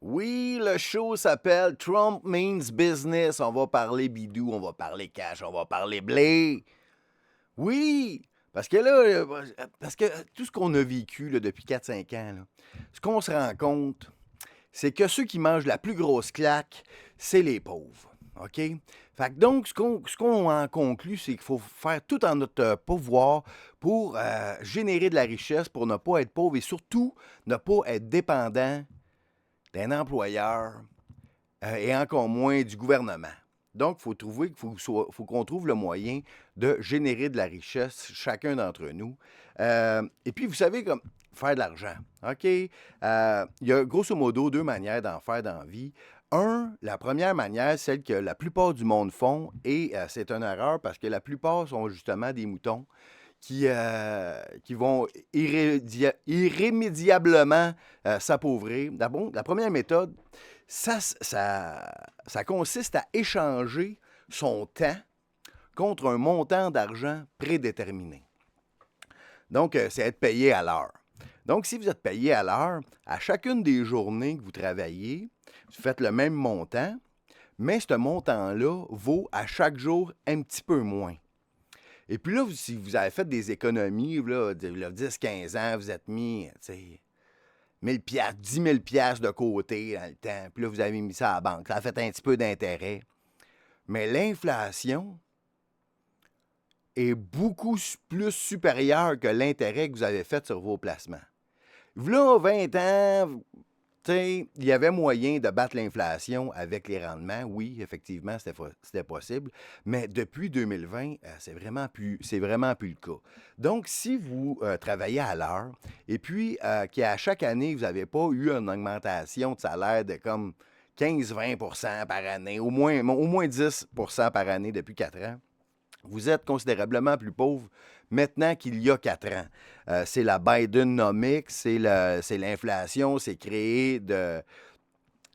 Oui, le show s'appelle Trump Means Business. On va parler bidou, on va parler cash, on va parler blé. Oui, parce que là, parce que tout ce qu'on a vécu là, depuis 4-5 ans, là, ce qu'on se rend compte, c'est que ceux qui mangent la plus grosse claque, c'est les pauvres. OK? Fait que donc, ce qu'on en conclut, c'est qu'il faut faire tout en notre pouvoir pour générer de la richesse, pour ne pas être pauvre et surtout ne pas être dépendant d'un employeur et encore moins du gouvernement. Donc, faut qu'on trouve le moyen de générer de la richesse, chacun d'entre nous. Et puis, vous savez, comme faire de l'argent. OK? Il y a grosso modo deux manières d'en faire dans la vie. La première manière, celle que la plupart du monde font, et c'est une erreur parce que la plupart sont justement des moutons qui vont irrémédiablement s'appauvrir. La première méthode, ça consiste à échanger son temps contre un montant d'argent prédéterminé. Donc, c'est être payé à l'heure. Donc, si vous êtes payé à l'heure, à chacune des journées que vous travaillez, vous faites le même montant, mais ce montant-là vaut à chaque jour un petit peu moins. Et puis là, si vous avez fait des économies, là, 10-15 ans, vous êtes mis, tu sais, 1000 piastres, 10 000 piastres de côté dans le temps, puis là, vous avez mis ça à la banque. Ça a fait un petit peu d'intérêt. Mais l'inflation est beaucoup plus supérieure que l'intérêt que vous avez fait sur vos placements. Là, 20 ans, il y avait moyen de battre l'inflation avec les rendements. Oui, effectivement, c'était possible. Mais depuis 2020, c'est vraiment plus le cas. Donc, si vous travaillez à l'heure et puis qu'à chaque année, vous n'avez pas eu une augmentation de salaire de comme 15-20 par année, au moins 10 par année depuis 4 ans, vous êtes considérablement plus pauvre maintenant qu'il y a 4 ans. C'est la Bidenomics, c'est l'inflation, c'est créer de...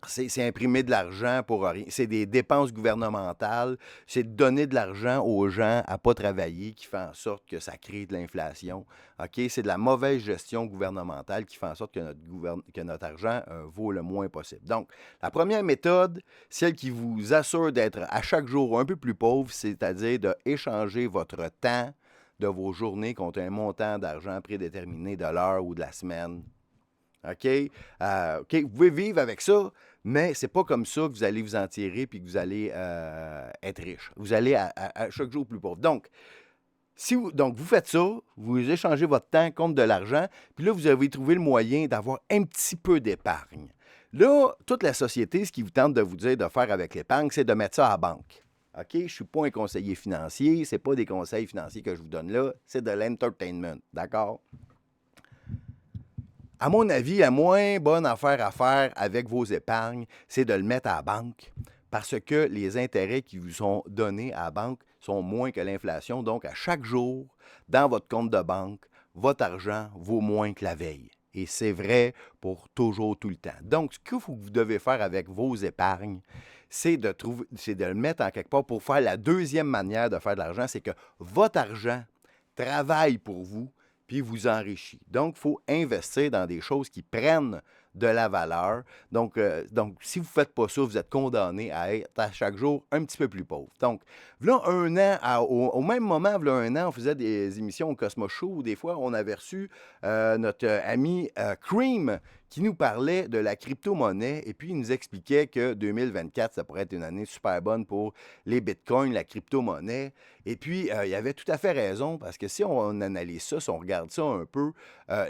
C'est imprimer de l'argent pour rien. C'est des dépenses gouvernementales. C'est de donner de l'argent aux gens à ne pas travailler qui fait en sorte que ça crée de l'inflation. OK? C'est de la mauvaise gestion gouvernementale qui fait en sorte que notre argent vaut le moins possible. Donc, la première méthode, celle qui vous assure d'être à chaque jour un peu plus pauvre, c'est-à-dire d'échanger votre temps de vos journées contre un montant d'argent prédéterminé de l'heure ou de la semaine. OK? OK, vous pouvez vivre avec ça, mais c'est pas comme ça que vous allez vous en tirer puis que vous allez être riche. Vous allez à chaque jour plus pauvre. Donc, donc, vous faites ça, vous échangez votre temps contre de l'argent, puis là, vous avez trouvé le moyen d'avoir un petit peu d'épargne. Là, toute la société, ce qui vous tente de vous dire de faire avec l'épargne, c'est de mettre ça à la banque. OK? Je ne suis pas un conseiller financier, ce n'est pas des conseils financiers que je vous donne là, c'est de l'entertainment. D'accord? À mon avis, la moins bonne affaire à faire avec vos épargnes, c'est de le mettre à la banque parce que les intérêts qui vous sont donnés à la banque sont moins que l'inflation. Donc, à chaque jour, dans votre compte de banque, votre argent vaut moins que la veille. Et c'est vrai pour toujours, tout le temps. Donc, ce que vous devez faire avec vos épargnes, c'est de le mettre en quelque part pour faire la deuxième manière de faire de l'argent, c'est que votre argent travaille pour vous puis vous enrichit. Donc, il faut investir dans des choses qui prennent de la valeur. Donc si vous ne faites pas ça, vous êtes condamné à être à chaque jour un petit peu plus pauvre. Donc, là, au même moment, là, un an, on faisait des émissions au Cosmo Show où des fois, on avait reçu notre ami Cream qui nous parlait de la crypto-monnaie et puis il nous expliquait que 2024, ça pourrait être une année super bonne pour les bitcoins, la crypto-monnaie. Et puis, il avait tout à fait raison parce que si on analyse ça, si on regarde ça un peu,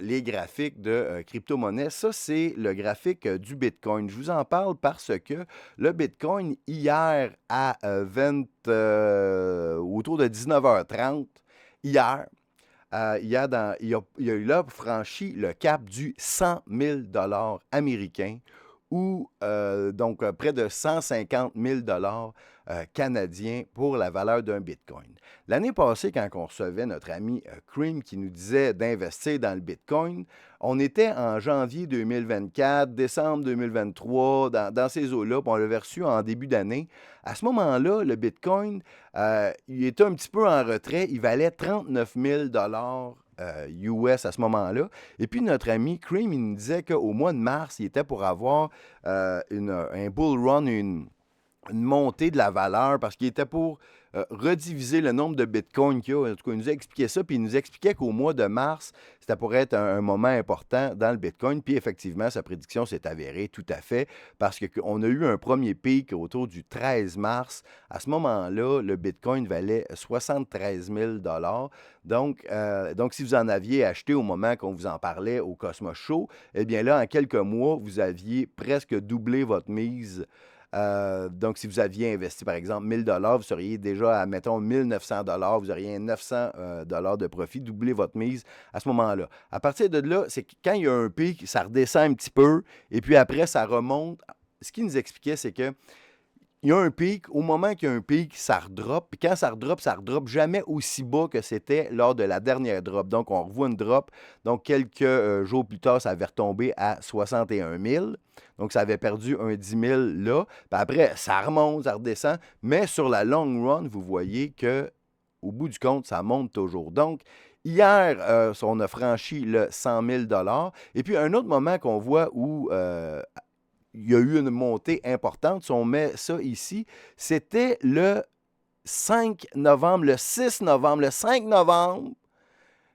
les graphiques de crypto-monnaie, ça, c'est le graphique du Bitcoin. Je vous en parle parce que le Bitcoin, hier à autour de 19h30, hier, il a là franchi le cap du 100 000 américains ou donc près de 150 000 canadiens pour la valeur d'un Bitcoin. L'année passée, quand on recevait notre ami Cream qui nous disait d'investir dans le Bitcoin, on était en janvier 2024, décembre 2023, dans ces eaux-là, puis on l'avait reçu en début d'année. À ce moment-là, le Bitcoin, il était un petit peu en retrait. Il valait 39 000 US à ce moment-là. Et puis, notre ami Cream, il nous disait qu'au mois de mars, il était pour avoir un bull run, une montée de la valeur parce qu'il était pour rediviser le nombre de bitcoins qu'il y a. En tout cas, il nous a expliqué ça, puis il nous expliquait qu'au mois de mars, c'était pour être un moment important dans le bitcoin. Puis effectivement, sa prédiction s'est avérée tout à fait parce qu'on a eu un premier pic autour du 13 mars. À ce moment-là, le bitcoin valait 73 000 donc, si vous en aviez acheté au moment qu'on vous en parlait au Cosmos Show, eh bien là, en quelques mois, vous aviez presque doublé votre mise. Donc, si vous aviez investi, par exemple, 1 000 vous seriez déjà à, mettons, 1 900 vous auriez 900 de profit, doublez votre mise à ce moment-là. À partir de là, c'est que quand il y a un pic, ça redescend un petit peu, et puis après, ça remonte. Ce qu'il nous expliquait, c'est que il y a un pic, au moment qu'il y a un pic, ça redrop. Puis quand ça redrop jamais aussi bas que c'était lors de la dernière drop. Donc, on revoit une drop. Donc, quelques jours plus tard, ça avait retombé à 61 000. Donc, ça avait perdu un 10 000 là. Puis après, ça remonte, ça redescend. Mais sur la long run, vous voyez que au bout du compte, ça monte toujours. Donc, hier, on a franchi le 100 000 Et puis, un autre moment qu'on voit où il y a eu une montée importante, si on met ça ici, c'était le 5 novembre, le 6 novembre, le 5 novembre,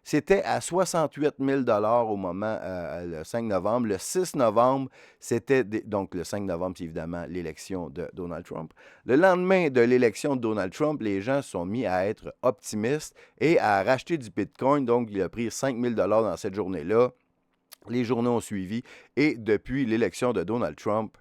c'était à 68 000 au moment, le 5 novembre. Le 6 novembre, c'était, donc le 5 novembre, c'est évidemment l'élection de Donald Trump. Le lendemain de l'élection de Donald Trump, les gens se sont mis à être optimistes et à racheter du Bitcoin. Donc, il a pris 5 000 dans cette journée-là. Les journaux ont suivi et depuis l'élection de Donald Trump,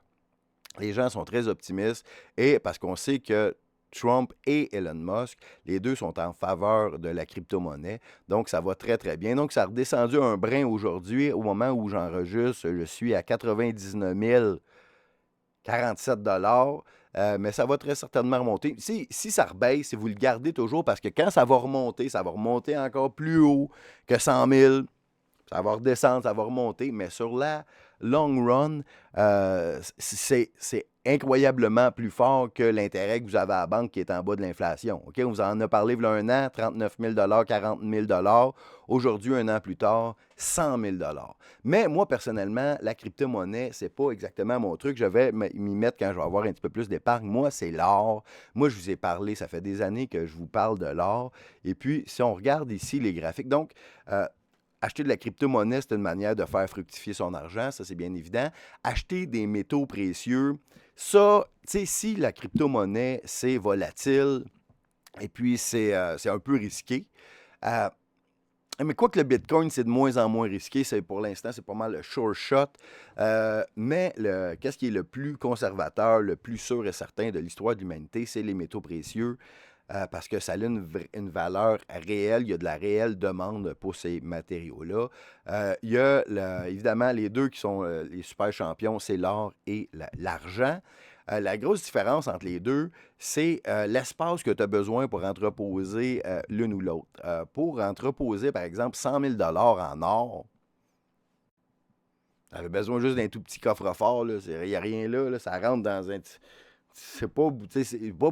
les gens sont très optimistes et parce qu'on sait que Trump et Elon Musk, les deux sont en faveur de la crypto-monnaie. Donc, ça va très, très bien. Donc, ça a redescendu un brin aujourd'hui. Au moment où j'enregistre, je suis à 99 047 mais ça va très certainement remonter. Si ça rebaisse, si vous le gardez toujours, parce que quand ça va remonter encore plus haut que 100 000. Ça va redescendre, ça va remonter, mais sur la long run, c'est incroyablement plus fort que l'intérêt que vous avez à la banque qui est en bas de l'inflation. OK? On vous en a parlé il y a un an, 39 000 40 000 Aujourd'hui, un an plus tard, 100 000 Mais moi, personnellement, la crypto-monnaie, c'est pas exactement mon truc. Je vais m'y mettre quand je vais avoir un petit peu plus d'épargne. Moi, c'est l'or. Moi, je vous ai parlé, ça fait des années que je vous parle de l'or. Et puis, si on regarde ici les graphiques, donc, acheter de la crypto-monnaie, c'est une manière de faire fructifier son argent, ça c'est bien évident. Acheter des métaux précieux, ça, tu sais, si la crypto-monnaie, c'est volatile et puis c'est un peu risqué. Euh, mais quoi que le Bitcoin, c'est de moins en moins risqué, pour l'instant, c'est pas mal le sure shot. Mais qu'est-ce qui est le plus conservateur, le plus sûr et certain de l'histoire de l'humanité, c'est les métaux précieux. Parce que ça a une valeur réelle, il y a de la réelle demande pour ces matériaux-là. Il y a évidemment les deux qui sont les super champions, c'est l'or et l'argent. La grosse différence entre les deux, c'est l'espace que tu as besoin pour entreposer l'une ou l'autre. Pour entreposer, par exemple, 100 000 en or, tu avais besoin juste d'un tout petit coffre-fort. Il n'y a rien là, ça rentre dans un... C'est pas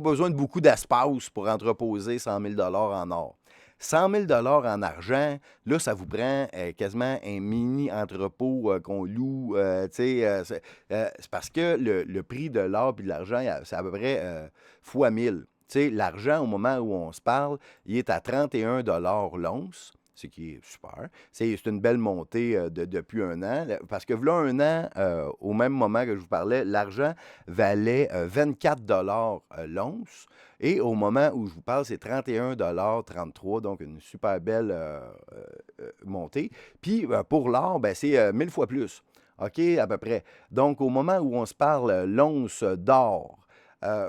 besoin de beaucoup d'espace pour entreposer 100 000 en or. 100 000 en argent, là, ça vous prend quasiment un mini-entrepôt qu'on loue. C'est parce que le prix de l'or et de l'argent, c'est à peu près fois 1000. L'argent, au moment où on se parle, il est à 31 l'once, ce qui est super. C'est une belle montée depuis un an. Parce que là, un an, au même moment que je vous parlais, l'argent valait 24 l'once. Et au moment où je vous parle, c'est 31 33, donc une super belle montée. Puis pour l'or, ben, c'est 1000 fois plus. OK, à peu près. Donc, au moment où on se parle, l'once d'or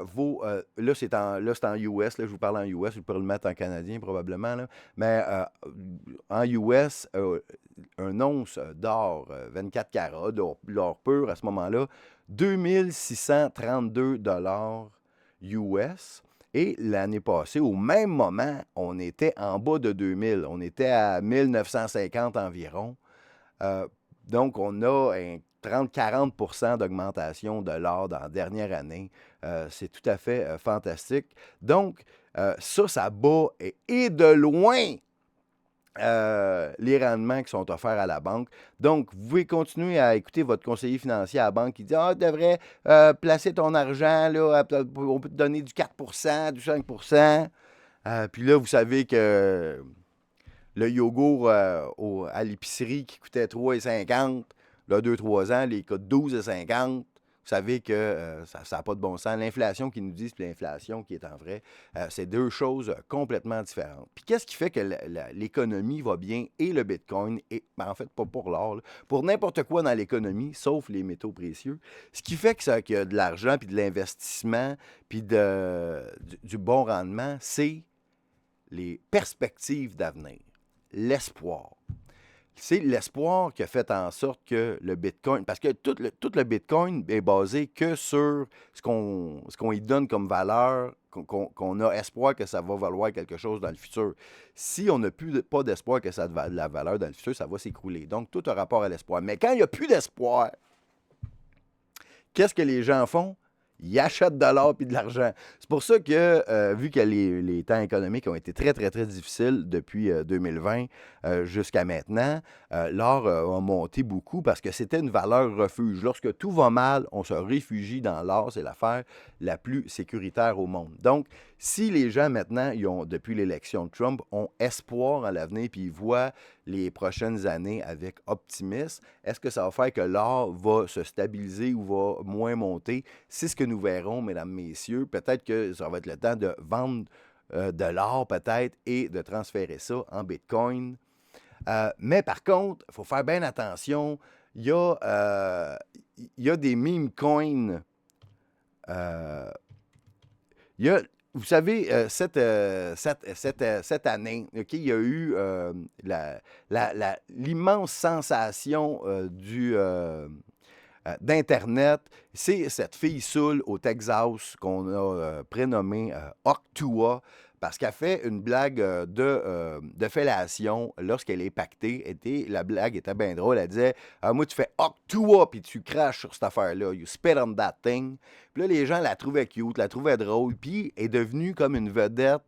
vaut, là, c'est en US, là, je vous parle en US, je peux le mettre en canadien probablement, là, mais en US, un once d'or 24 carats, l'or pur à ce moment-là, 2632 US. Et l'année passée, au même moment, on était en bas de 2000. On était à 1950 environ. Donc, on a un 30-40 d'augmentation de l'or dans la dernière année. C'est tout à fait fantastique. Donc, ça bat et de loin les rendements qui sont offerts à la banque. Donc, vous pouvez continuer à écouter votre conseiller financier à la banque qui dit: Ah, tu devrais placer ton argent, là, on peut te donner du 4%, du 5%. Puis là, vous savez que le yogourt à l'épicerie qui coûtait 3,50, là, 2-3 ans, il coûte 12,50. Vous savez que ça n'a pas de bon sens. L'inflation qui nous dit, c'est l'inflation qui est en vrai. C'est deux choses complètement différentes. Puis qu'est-ce qui fait que l'économie va bien et le Bitcoin, et en fait, pas pour l'or, là, pour n'importe quoi dans l'économie, sauf les métaux précieux. Ce qui fait qu'il y a de l'argent, puis de l'investissement, puis du bon rendement, c'est les perspectives d'avenir, l'espoir. C'est l'espoir qui a fait en sorte que le Bitcoin, parce que tout le Bitcoin est basé que sur ce qu'on y donne comme valeur, qu'on a espoir que ça va valoir quelque chose dans le futur. Si on n'a pas d'espoir que ça a de la valeur dans le futur, ça va s'écrouler. Donc, tout a rapport à l'espoir. Mais quand il n'y a plus d'espoir, qu'est-ce que les gens font? Ils achètent de l'or et de l'argent. C'est pour ça que, vu que les temps économiques ont été très, très, très difficiles depuis 2020 jusqu'à maintenant, l'or a monté beaucoup parce que c'était une valeur refuge. Lorsque tout va mal, on se réfugie dans l'or. C'est l'affaire la plus sécuritaire au monde. Donc, si les gens maintenant, depuis l'élection de Trump, ont espoir à l'avenir puis ils voient les prochaines années avec optimisme, est-ce que ça va faire que l'or va se stabiliser ou va moins monter? C'est ce que nous verrons, mesdames, messieurs. Peut-être que ça va être le temps de vendre de l'or, peut-être, et de transférer ça en Bitcoin. Mais par contre, il faut faire bien attention. Il y a des meme coins. euh, il y a, vous savez, cette année, OK, il y a eu l'immense sensation d'Internet. C'est cette fille saoule au Texas qu'on a prénommée Octua parce qu'elle fait une blague de fellation lorsqu'elle est pactée. La blague était bien drôle. Elle disait moi, tu fais Octua puis tu craches sur cette affaire-là. You spit on that thing. Puis là, les gens la trouvaient cute, la trouvaient drôle. Puis est devenue comme une vedette.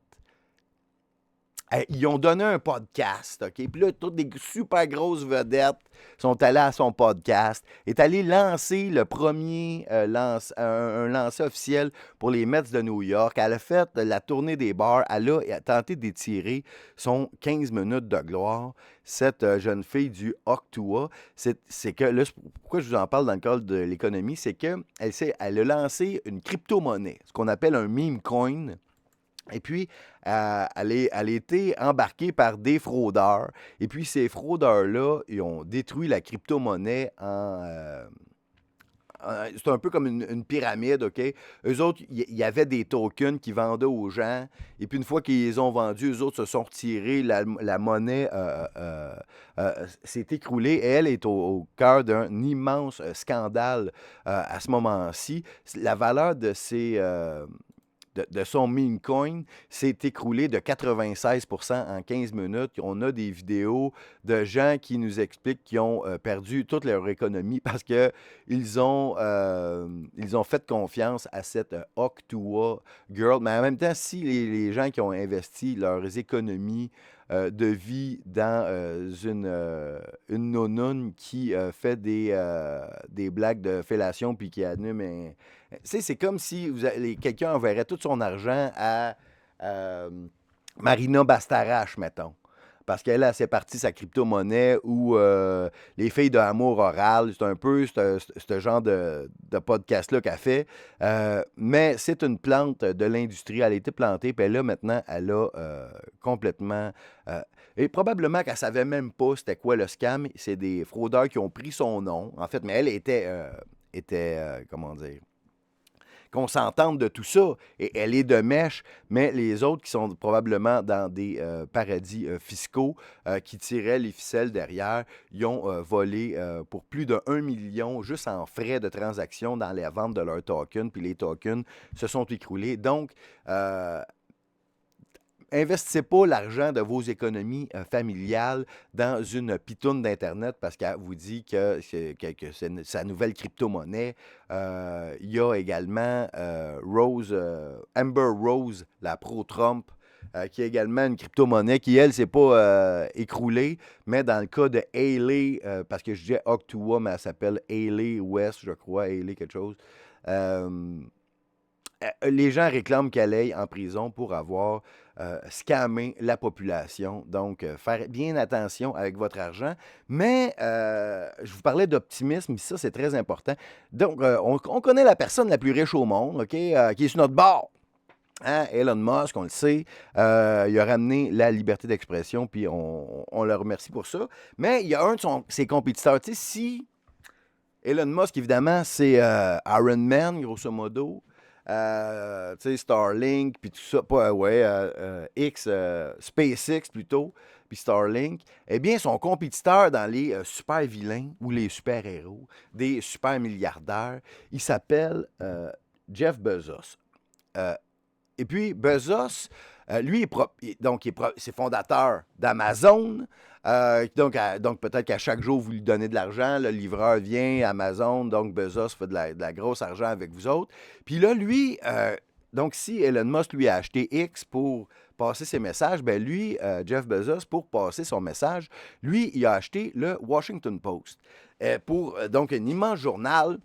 Ils ont donné un podcast, OK? Puis là, toutes des super grosses vedettes sont allées à son podcast, est allé lancer le premier un lancer officiel pour les Mets de New York. Elle a fait la tournée des bars. Elle a tenté d'étirer son 15 minutes de gloire. Cette jeune fille du Octua, c'est que, là, pourquoi je vous en parle dans le cadre de l'économie, c'est qu'elle elle a lancé une crypto-monnaie, ce qu'on appelle un meme coin. Et puis, elle a été embarquée par des fraudeurs. Et puis, ces fraudeurs-là, ils ont détruit la crypto-monnaie c'est un peu comme une pyramide, OK? Eux autres, il y avait des tokens qu'ils vendaient aux gens. Et puis, une fois qu'ils les ont vendus, eux autres se sont retirés. La monnaie s'est écroulée. Et elle est au cœur d'un immense scandale à ce moment-ci. La valeur de son meme coin s'est écroulé de 96% en 15 minutes. On a des vidéos de gens qui nous expliquent qu'ils ont perdu toute leur économie parce qu'ils ont fait confiance à cette Octua Girl. Mais en même temps, si les gens qui ont investi leurs économies de vie dans une nounoune qui fait des blagues de fellation puis qui anime. Tu sais, c'est comme si quelqu'un enverrait tout son argent à euh, Marina Bastarache, mettons. Parce qu'elle a c'est parti sa crypto-monnaie ou les filles de Amour Oral. C'est un peu ce genre de podcast-là qu'elle fait. Mais c'est une plante de l'industrie. Elle a été plantée, puis là, maintenant, elle a complètement. Et probablement qu'elle savait même pas c'était quoi le scam. C'est des fraudeurs qui ont pris son nom, en fait, mais elle était comment dire, consentante de tout ça. Et elle est de mèche, mais les autres qui sont probablement dans des paradis fiscaux qui tiraient les ficelles derrière, ils ont volé pour plus de 1 million juste en frais de transaction dans la vente de leurs tokens, puis les tokens se sont écroulés. Donc, investissez pas l'argent de vos économies familiales dans une pitoune d'Internet parce qu'elle vous dit que c'est sa nouvelle crypto-monnaie. Il y a également Amber Rose, la pro-Trump, qui est également une crypto-monnaie qui, elle, s'est pas écroulée, mais dans le cas de Hailey, parce que je disais Octua, mais elle s'appelle Hailey West, je crois, Hailey quelque chose. Euh, les gens réclament qu'elle aille en prison pour avoir scammé la population. Donc, faire bien attention avec votre argent. Mais je vous parlais d'optimisme, ça, c'est très important. Donc, on connaît la personne la plus riche au monde, OK, qui est sur notre bord. Hein? Elon Musk, on le sait, il a ramené la liberté d'expression, puis on le remercie pour ça. Mais il y a un de ses compétiteurs. Tu sais, si Elon Musk, évidemment, c'est Iron Man, grosso modo. Tu sais, Starlink, puis tout ça, pas, ouais, SpaceX plutôt, puis Starlink, eh bien, son compétiteur dans les super vilains ou les super héros, des super milliardaires, il s'appelle Jeff Bezos. Euh, et puis, Bezos, lui, c'est fondateur d'Amazon. Donc peut-être qu'à chaque jour, vous lui donnez de l'argent. Le livreur vient, Amazon, donc Bezos fait de la grosse argent avec vous autres. Puis là, lui, donc si Elon Musk lui a acheté X pour passer ses messages, ben lui, Jeff Bezos, pour passer son message, lui, il a acheté le Washington Post pour donc un immense journal.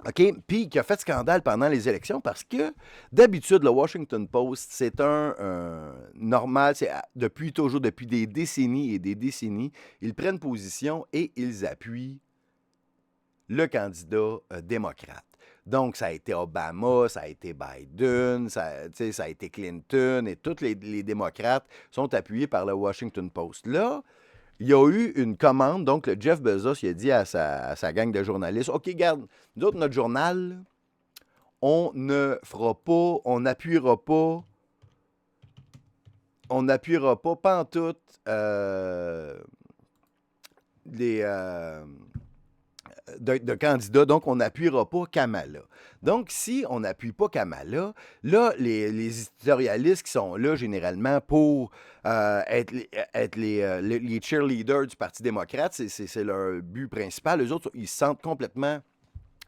OK? Puis qui a fait scandale pendant les élections parce que d'habitude, le Washington Post, c'est un normal, c'est depuis toujours, depuis des décennies et des décennies, ils prennent position et ils appuient le candidat démocrate. Donc, ça a été Obama, ça a été Biden, ça a été Clinton, et tous les démocrates sont appuyés par le Washington Post. Là, il y a eu une commande, donc le Jeff Bezos il a dit à sa gang de journalistes, OK, regarde, nous autres, notre journal, on ne fera pas, on n'appuiera pas pantoute les, de candidats, donc on n'appuiera pas Kamala. Donc, si on n'appuie pas Kamala, là, les éditorialistes qui sont là, généralement, pour être les cheerleaders du Parti démocrate, c'est leur but principal. Eux autres, ils se sentent complètement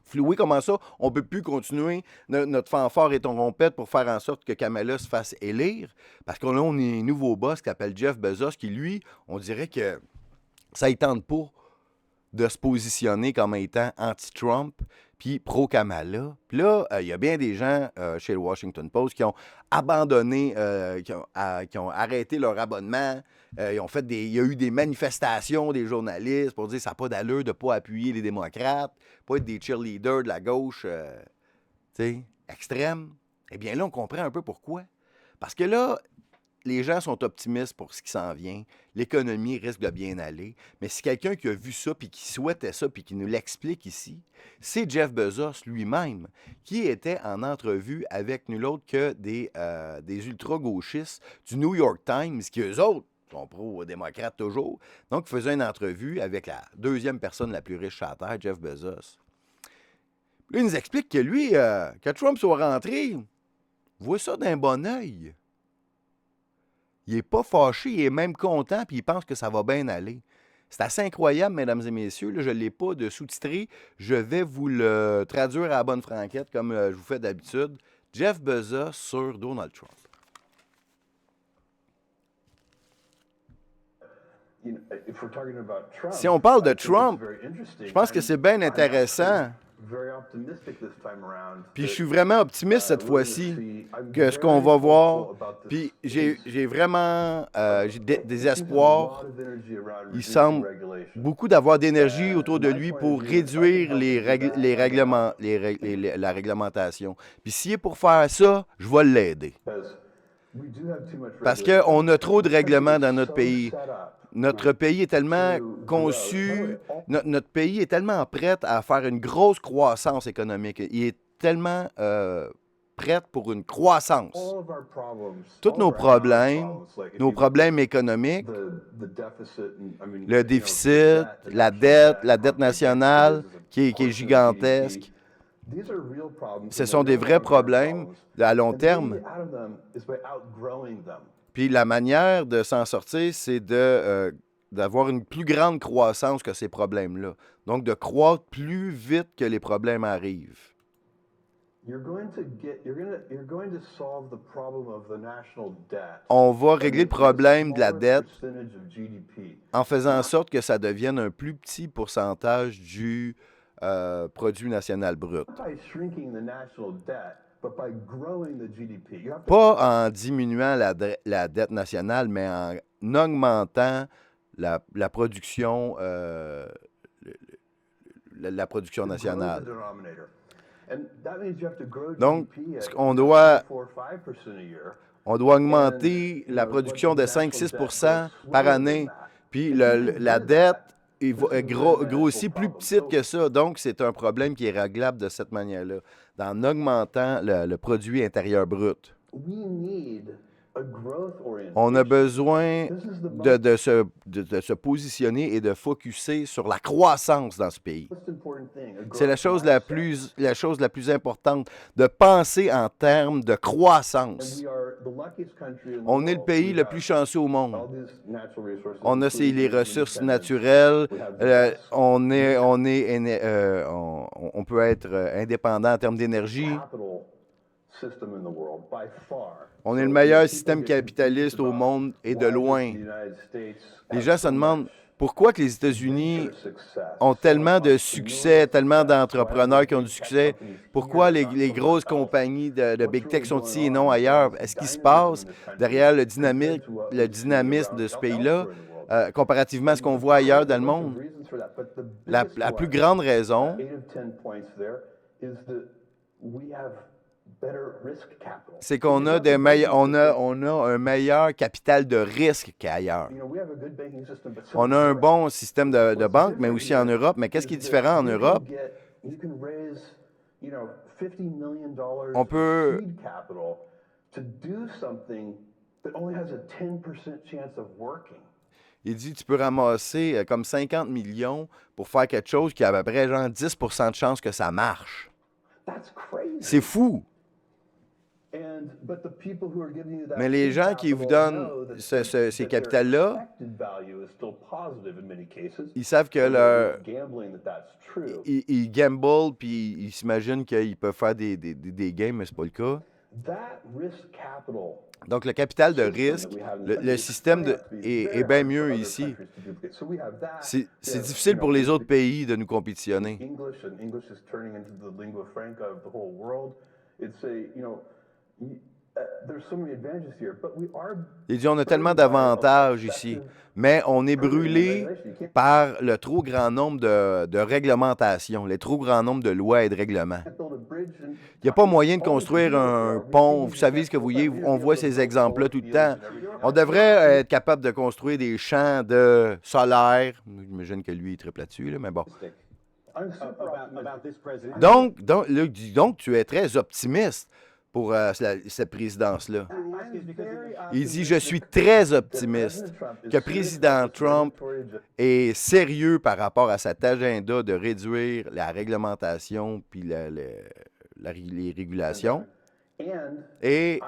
floués. Comment ça? On ne peut plus continuer notre fanfare et ton trompette pour faire en sorte que Kamala se fasse élire. Parce qu'on a un nouveau boss qui s'appelle Jeff Bezos, qui, lui, on dirait que ça ne tente pas de se positionner comme étant anti-Trump puis pro-Kamala. Puis là, il y a bien des gens chez le Washington Post qui ont abandonné, qui ont arrêté leur abonnement. Il y a eu des manifestations des journalistes pour dire que ça n'a pas d'allure de ne pas appuyer les démocrates, pas être des cheerleaders de la gauche extrême. Eh bien là, on comprend un peu pourquoi. Parce que là, les gens sont optimistes pour ce qui s'en vient. L'économie risque de bien aller. Mais si quelqu'un qui a vu ça, puis qui souhaitait ça, puis qui nous l'explique ici, c'est Jeff Bezos lui-même, qui était en entrevue avec nul autre que des ultra-gauchistes du New York Times, qui eux autres sont pro-démocrates toujours. Donc, il faisait une entrevue avec la deuxième personne la plus riche à la Terre, Jeff Bezos. Lui, il nous explique que lui, que Trump soit rentré, voit ça d'un bon œil. Il n'est pas fâché, il est même content, puis il pense que ça va bien aller. C'est assez incroyable, mesdames et messieurs. Là, je ne l'ai pas de sous-titré. Je vais vous le traduire à la bonne franquette, comme je vous fais d'habitude. Jeff Bezos sur Donald Trump. Si on parle de Trump, je pense que c'est bien intéressant. Puis je suis vraiment optimiste cette fois-ci que ce qu'on va voir. Puis j'ai vraiment des espoirs. Il semble beaucoup d'avoir d'énergie autour de lui pour réduire la réglementation. Puis s'il est pour faire ça, je vais l'aider. Parce qu'on a trop de règlements dans notre pays. Notre pays est tellement conçu, notre pays est tellement prêt à faire une grosse croissance économique. Il est tellement prêt pour une croissance. Tous nos problèmes économiques, le déficit, la dette nationale qui est gigantesque, ce sont des vrais problèmes à long terme. Puis la manière de s'en sortir, c'est d'avoir une plus grande croissance que ces problèmes-là. Donc, de croître plus vite que les problèmes arrivent. On va régler le problème de la dette en faisant en sorte que ça devienne un plus petit pourcentage du produit national brut. Pas en diminuant la dette nationale, mais en augmentant la production, la production nationale. Donc, on doit augmenter la production de 5-6% par année. Puis la dette grossit plus petite que ça. Donc, c'est un problème qui est réglable de cette manière-là, en augmentant le produit intérieur brut. On a besoin de se positionner et de focusser sur la croissance dans ce pays. C'est la chose la plus importante, de penser en termes de croissance. On est le pays le plus chanceux au monde. On a les ressources naturelles. On peut être indépendant en termes d'énergie. On est le meilleur système capitaliste au monde et de loin. Les gens se demandent pourquoi que les États-Unis ont tellement de succès, tellement d'entrepreneurs qui ont du succès. Pourquoi les grosses compagnies de Big Tech sont ici et non ailleurs? Est-ce qu'il se passe derrière le dynamisme de ce pays-là, comparativement à ce qu'on voit ailleurs dans le monde? La plus grande raison, c'est qu'on a, un meilleur capital de risque qu'ailleurs. On a un bon système de banque, mais aussi en Europe. Mais qu'est-ce qui est différent en Europe? On peut... Il dit tu peux ramasser comme 50 millions pour faire quelque chose qui a à peu près genre 10% de chance que ça marche. C'est fou! Mais les gens qui vous donnent ces capitales-là, ils savent que ils gamblent puis ils s'imaginent qu'ils peuvent faire des games, mais ce n'est pas le cas. Donc, le capital de risque, le système est bien mieux ici. C'est difficile pour les autres pays de nous compétitionner. Il dit, on a tellement d'avantages ici, mais on est brûlé par le trop grand nombre de réglementations, le trop grand nombre de lois et de règlements. Il n'y a pas moyen de construire un pont. Vous savez ce que vous voyez, on voit ces exemples-là tout le temps. On devrait être capable de construire des champs de solaire. J'imagine que lui, il triple là-dessus, là, mais bon. Donc, tu es très optimiste pour cette présidence-là. Il dit, je suis très optimiste que le président Trump est sérieux par rapport à cet agenda de réduire la réglementation puis les régulations. Et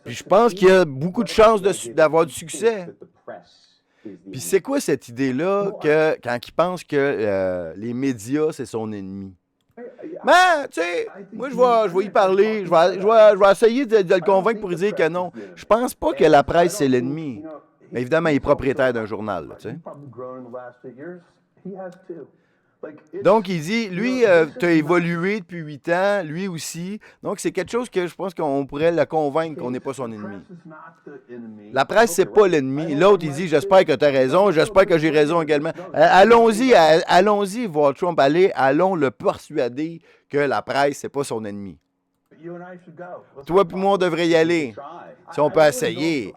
puis je pense qu'il y a beaucoup de chances d'avoir du succès. Puis c'est quoi cette idée-là quand il pense que les médias, c'est son ennemi? Mais, tu sais, moi, je vais y parler. Je vais essayer de le convaincre pour lui dire que non. Je pense pas que la presse, c'est l'ennemi. Mais évidemment, il est propriétaire d'un journal, tu sais. Donc, il dit, lui, tu as évolué depuis 8 ans, lui aussi. Donc, c'est quelque chose que je pense qu'on pourrait le convaincre qu'on n'est pas son ennemi. La presse, c'est pas l'ennemi. L'autre, il dit, j'espère que tu as raison, j'espère que j'ai raison également. Allons-y voir Trump, allons le persuader que la presse, c'est pas son ennemi. Toi et moi, on devrait y aller. Si on peut essayer.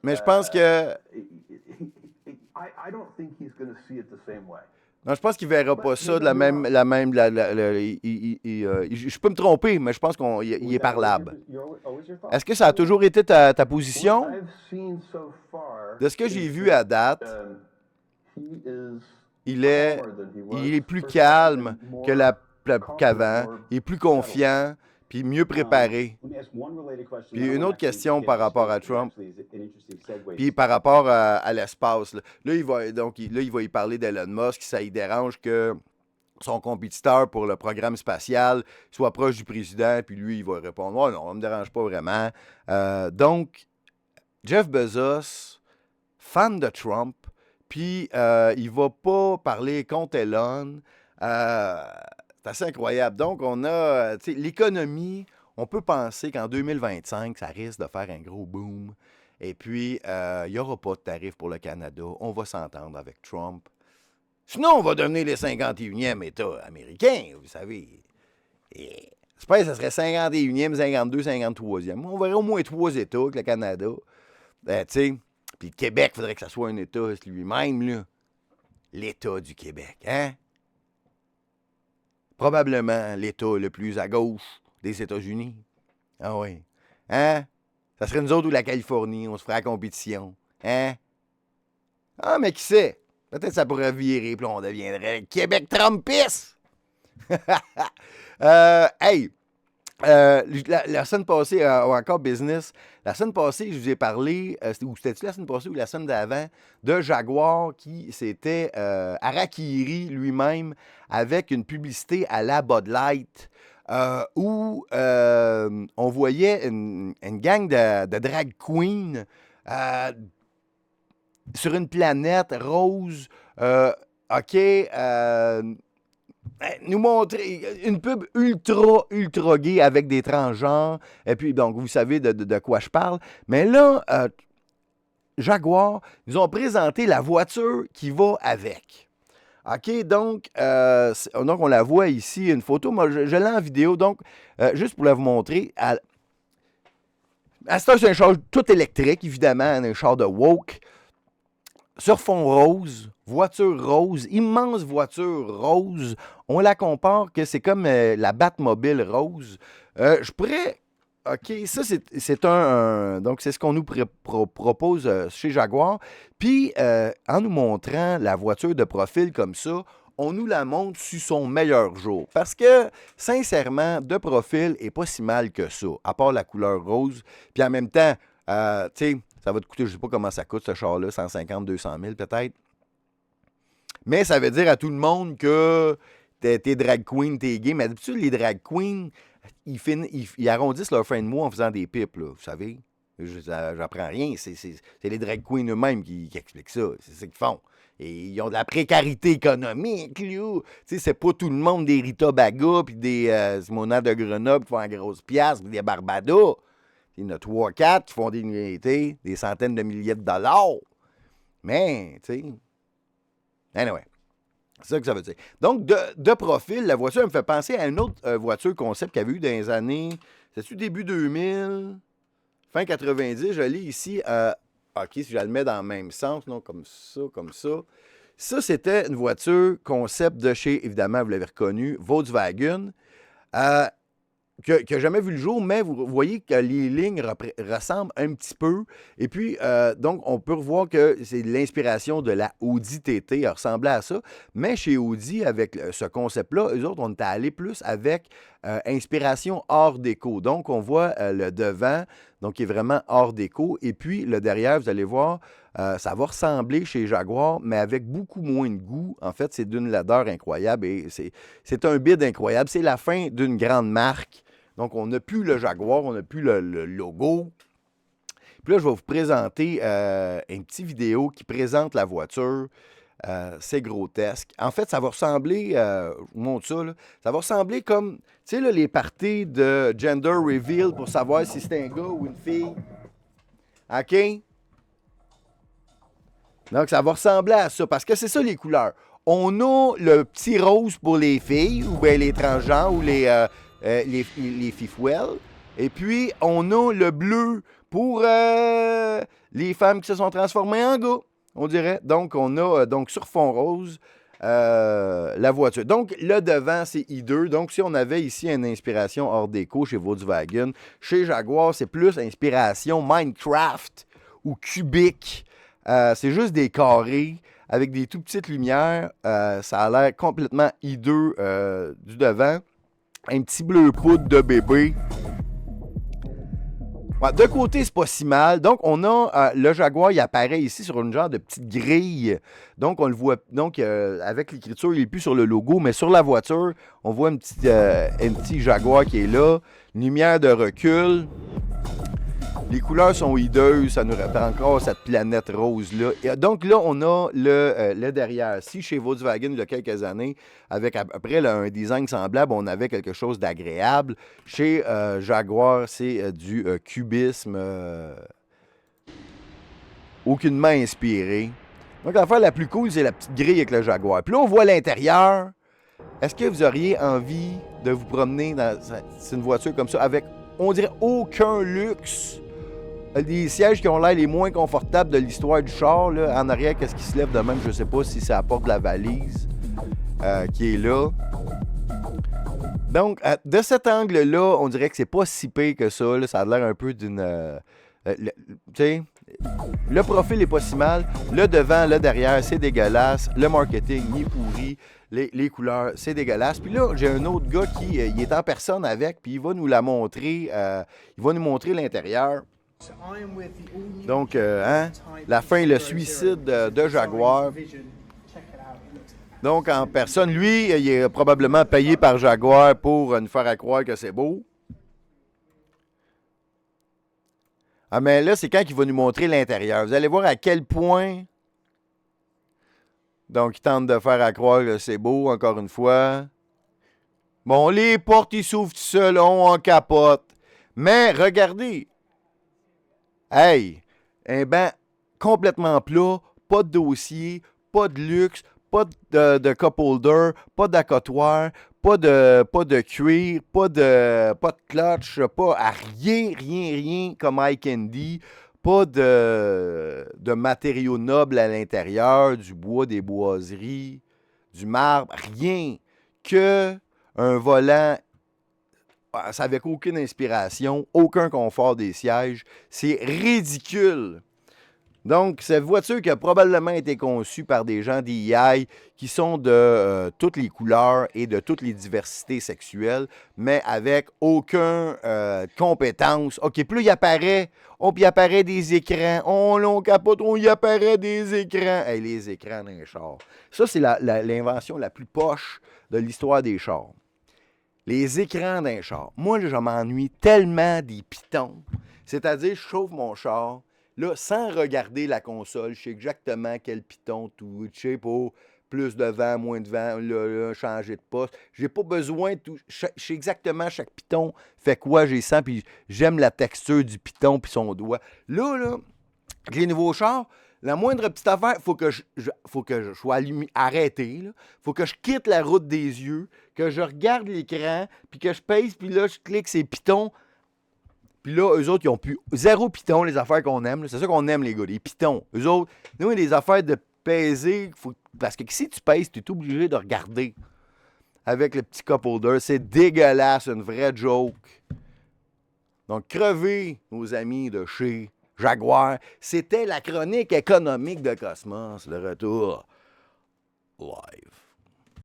Mais je pense que... Non, je pense qu'il ne verra pas ça de la même... je peux me tromper, mais je pense qu'il est parlable. Est-ce que ça a toujours été ta position? De ce que j'ai vu à date, il est plus calme qu'avant, il est plus confiant, puis mieux préparé. Puis une autre question par rapport à Trump, puis par rapport à l'espace. Là, il va y parler d'Elon Musk. Ça y dérange que son compétiteur pour le programme spatial soit proche du président, puis lui, il va répondre « Oh non, ça ne me dérange pas vraiment. » Donc, Jeff Bezos, fan de Trump, puis il va pas parler contre Elon. C'est assez incroyable. Donc, on a l'économie. On peut penser qu'en 2025, ça risque de faire un gros boom. Et puis, il n'y aura pas de tarif pour le Canada. On va s'entendre avec Trump. Sinon, on va devenir les 51e État américain, vous savez. J'espère que ça serait 51e, 52, 53e. On verrait au moins 3 États avec le Canada. Tu sais, puis le Québec, il faudrait que ça soit un État lui-même, là. L'État du Québec, hein? Probablement l'État le plus à gauche des États-Unis. Ah oui. Hein? Ça serait nous autres ou la Californie, on se ferait la compétition. Hein? Ah, mais qui sait? Peut-être que ça pourrait virer, puis on deviendrait Québec Trumpiste! Hey! La semaine passée, ou encore business, la semaine passée, je vous ai parlé, ou c'était-tu la semaine passée ou la semaine d'avant, de Jaguar qui s'était harakiri lui-même avec une publicité à la Bud Light où on voyait une gang de drag queens sur une planète rose, OK, nous montrer une pub ultra gay avec des transgenres. Et puis, donc, vous savez de quoi je parle. Mais là, Jaguar, nous ont présenté la voiture qui va avec. OK, donc on la voit ici, une photo. Moi, je l'ai en vidéo, donc, juste pour la vous montrer. C'est un char tout électrique, évidemment, un char de woke. Sur fond rose, voiture rose, immense voiture rose. On la compare que c'est comme la Batmobile rose. Je pourrais... OK, ça, c'est donc, c'est ce qu'on nous propose chez Jaguar. Puis, en nous montrant la voiture de profil comme ça, on nous la montre sur son meilleur jour. Parce que, sincèrement, de profil est pas si mal que ça, à part la couleur rose. Puis en même temps, tu sais, ça va te coûter, je ne sais pas comment ça coûte ce char-là, 150, 200 000 peut-être. Mais ça veut dire à tout le monde que t'es drag queen, t'es gay. Mais d'habitude, les drag queens, ils arrondissent leur fin de mois en faisant des pipes, là, vous savez. J'apprends rien. C'est les drag queens eux-mêmes qui expliquent ça. C'est ça qu'ils font. Et ils ont de la précarité économique, là. C'est pas tout le monde des Rita Baga puis des Simona de Grenoble qui font un grosse pièce puis des Barbados. Il y en a 3-4 qui font des centaines de milliers de dollars. Mais, tu sais. Anyway, c'est ça que ça veut dire. Donc, de profil, la voiture me fait penser à une autre voiture concept qu'il y avait eu dans les années. C'est-tu début 2000, fin 90, je l'ai ici. OK, si je la mets dans le même sens, non, comme ça, comme ça. Ça, c'était une voiture concept de chez, évidemment, vous l'avez reconnu, Volkswagen. Qui n'a jamais vu le jour, mais vous voyez que les lignes ressemblent un petit peu. Et puis, donc, on peut revoir que c'est l'inspiration de la Audi TT, elle ressemblait à ça. Mais chez Audi, avec ce concept-là, eux autres, on est allé plus avec inspiration hors déco. Donc, on voit le devant, donc qui est vraiment hors déco. Et puis, le derrière, vous allez voir, ça va ressembler chez Jaguar, mais avec beaucoup moins de goût. En fait, c'est d'une laideur incroyable et c'est un bid incroyable. C'est la fin d'une grande marque. Donc, on n'a plus le Jaguar, on n'a plus le logo. Puis là, je vais vous présenter une petite vidéo qui présente la voiture. C'est grotesque. En fait, ça va ressembler, je vous montre ça, là, ça va ressembler comme, tu sais, les parties de gender reveal pour savoir si c'est un gars ou une fille. OK? Donc, ça va ressembler à ça, parce que c'est ça les couleurs. On a le petit rose pour les filles, ou bien les transgenres, ou les fifouelles. Et puis, on a le bleu pour les femmes qui se sont transformées en gars, on dirait. Donc, on a donc sur fond rose la voiture. Donc, le devant, c'est hideux. Donc, si on avait ici une inspiration hors déco chez Volkswagen, chez Jaguar, c'est plus inspiration Minecraft ou cubique. C'est juste des carrés avec des tout petites lumières. Ça a l'air complètement hideux du devant. Un petit bleu poudre de bébé. Ouais, de côté, c'est pas si mal. Donc, on a le Jaguar, il apparaît ici sur une genre de petite grille. Donc, on le voit. Donc, avec l'écriture, il n'est plus sur le logo, mais sur la voiture, on voit un petit Jaguar qui est là. Lumière de recul. Les couleurs sont hideuses, ça nous rappelle encore cette planète rose-là. Et donc là, on a le derrière. Si chez Volkswagen, il y a quelques années, avec après là, un design semblable, on avait quelque chose d'agréable. Chez Jaguar, c'est du cubisme aucunement inspiré. Donc l'affaire la plus cool, c'est la petite grille avec le Jaguar. Puis là, on voit l'intérieur. Est-ce que vous auriez envie de vous promener dans une voiture comme ça avec, on dirait, aucun luxe? Des sièges qui ont l'air les moins confortables de l'histoire du char. Là. En arrière, qu'est-ce qui se lève de même? Je ne sais pas si ça apporte la valise qui est là. Donc, de cet angle-là, on dirait que c'est pas si pire que ça. Là. Ça a l'air un peu d'une... tu sais, le profil est pas si mal. Le devant, le derrière, c'est dégueulasse. Le marketing, il est pourri. Les couleurs, c'est dégueulasse. Puis là, j'ai un autre gars qui il est en personne avec, puis il va nous la montrer. Il va nous montrer l'intérieur. Donc, la fin, le suicide de Jaguar. Donc, en personne, lui, il est probablement payé par Jaguar pour nous faire croire que c'est beau. Ah, mais là, c'est quand il va nous montrer l'intérieur. Vous allez voir à quel point... Donc, il tente de faire croire que c'est beau, encore une fois. Bon, les portes, ils s'ouvrent tout seuls, on en capote. Mais, regardez... Hey, un banc complètement plat, pas de dossier, pas de luxe, pas de cup holder, pas d'accotoir, pas de cuir, pas de clutch, pas à rien comme iCandy, pas de matériaux nobles à l'intérieur, du bois, des boiseries, du marbre, rien que un volant. C'est avec aucune inspiration, aucun confort des sièges. C'est ridicule. Donc, cette voiture qui a probablement été conçue par des gens d'EI qui sont de toutes les couleurs et de toutes les diversités sexuelles, mais avec aucune compétence. OK, puis là, il apparaît. Oh, puis il apparaît des écrans. Oh, là, on capote. Oh, il apparaît des écrans. Hey, les écrans d'un char. Ça, c'est l'invention la plus poche de l'histoire des chars. Les écrans d'un char. Moi, je m'ennuie tellement des pitons. C'est-à-dire, je chauffe mon char, là, sans regarder la console, je sais exactement quel piton toucher pour plus de vent, moins de vent, là, changer de poste. J'ai pas besoin de tout. Je sais exactement chaque piton fait quoi, j'ai sens, puis j'aime la texture du piton puis son doigt. Là, avec les nouveaux chars, la moindre petite affaire, faut que je sois arrêté. Il faut que je quitte la route des yeux, que je regarde l'écran, puis que je pèse, puis là, je clique ces pitons. Puis là, eux autres, ils ont plus zéro piton, les affaires qu'on aime. Là. C'est ça qu'on aime, les gars, les pitons. Eux autres, nous, des affaires de peser. Parce que si tu pèses, tu es obligé de regarder. Avec le petit cup holder, c'est dégueulasse, une vraie joke. Donc, crevez, nos amis de chez Jaguar. C'était la chronique économique de Cosmos, le retour live.